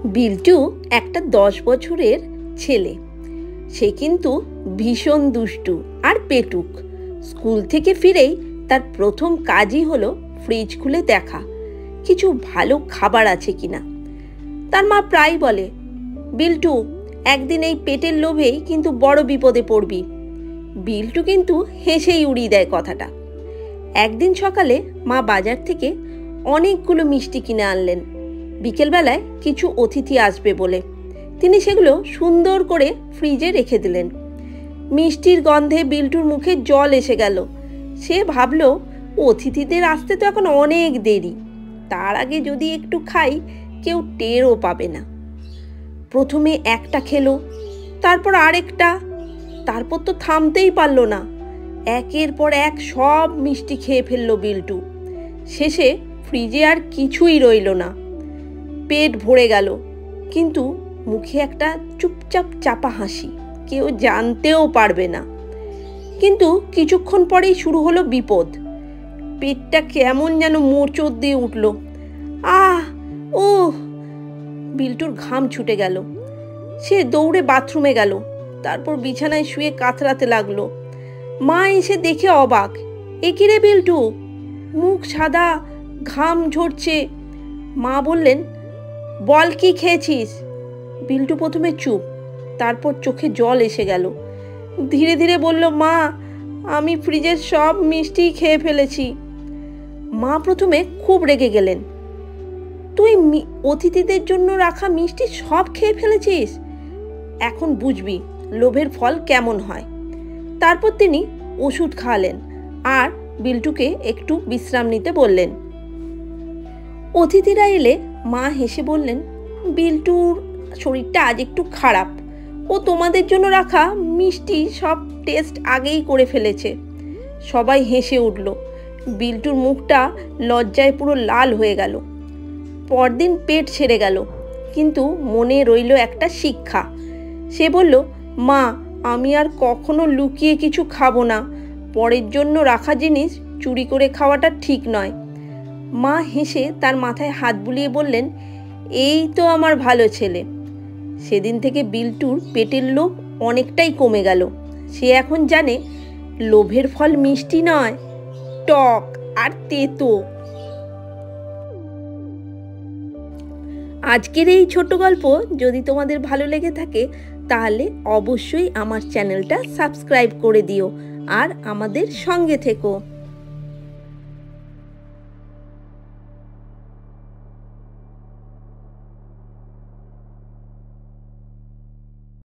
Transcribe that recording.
বিল্টু একটা 10 বছরের ছেলে। সে কিন্তু ভীষণ দুষ্টু আর পেটুক। স্কুল থেকে ফিরেই তার প্রথম কাজই হলো ফ্রিজ খুলে দেখা কিছু ভালো খাবার আছে কিনা। তার মা প্রায় বলে, বিল্টু, একদিন এই পেটের লোভেই কিন্তু বড় বিপদে পড়বি। বিল্টু কিন্তু হেসেই উড়িয়ে দেয় কথাটা। একদিন সকালে মা বাজার থেকে অনেকগুলো মিষ্টি কিনে আনলেন। বিকেলবেলায় কিছু অতিথি আসবে বলে তিনি সেগুলো সুন্দর করে ফ্রিজে রেখে দিলেন। মিষ্টির গন্ধে বিল্টুর মুখে জল এসে গেল। সে ভাবল, অতিথিদের আসতে তো এখন অনেক দেরি, তার আগে যদি একটু খাই কেউ টেরও পাবে না। প্রথমে একটা খেলো, তারপর আরেকটা, তারপর তো থামতেই পারল না। একের পর এক সব মিষ্টি খেয়ে ফেললো বিল্টু। শেষে ফ্রিজে আর কিছুই রইল না। পেট ভরে গেল, কিন্তু মুখে একটা চুপচাপ চাপা হাসি, কেউ জানতেও পারবে না। কিন্তু কিছুক্ষণ পরেই শুরু হলো বিপদ। পেটটা কেমন যেন মোচড় দিয়ে উঠল। আহ ও, বিল্টুর ঘাম ছুটে গেল। সে দৌড়ে বাথরুমে গেল, তারপর বিছানায় শুয়ে কাতরাতে লাগলো। মা এসে দেখে অবাক। এ কি রে বিল্টু, মুখ সাদা, ঘাম ঝরছে। মা বললেন, বল কি খেয়েছিস? বিল্টু প্রথমে চুপ, তারপর চোখে জল এসে গেল। ধীরে ধীরে বলল, মা, আমি ফ্রিজের সব মিষ্টি খেয়ে ফেলেছি। মা প্রথমে খুব রেগে গেলেন। তুই অতিথিদের জন্য রাখা মিষ্টি সব খেয়ে ফেলেছিস? এখন বুঝবি লোভের ফল কেমন হয়। তারপর তিনি ওষুধ খাওয়ালেন আর বিল্টুকে একটু বিশ্রাম নিতে বললেন। অতিথিরা এলে মা হেসে বললেন, বিল্টুর শরীরটা আজ একটু খারাপ, ও তোমাদের জন্য রাখা মিষ্টি সব টেস্ট আগেই করে ফেলেছে। সবাই হেসে উঠল। বিল্টুর মুখটা লজ্জায় পুরো লাল হয়ে গেল। পরদিন পেট ছেড়ে গেল, কিন্তু মনে রইল একটা শিক্ষা। সে বলল, মা, আমি আর কখনো লুকিয়ে কিছু খাবো না। পরের জন্য রাখা জিনিস চুরি করে খাওয়াটা ঠিক নয়। মা হেসে তার মাথায় হাত বুলিয়ে বললেন, এই তো আমার ভালো ছেলে। সেদিন থেকে বিল্টুর পেটের লোভ অনেকটাই কমে গেল। সে এখন জানে লোভের ফল মিষ্টি নয়, টক আর তেতো। আজকের এই ছোট গল্প যদি তোমাদের ভালো লেগে থাকে তাহলে অবশ্যই আমার চ্যানেলটা সাবস্ক্রাইব করে দিও আর আমাদের সঙ্গে থেকো।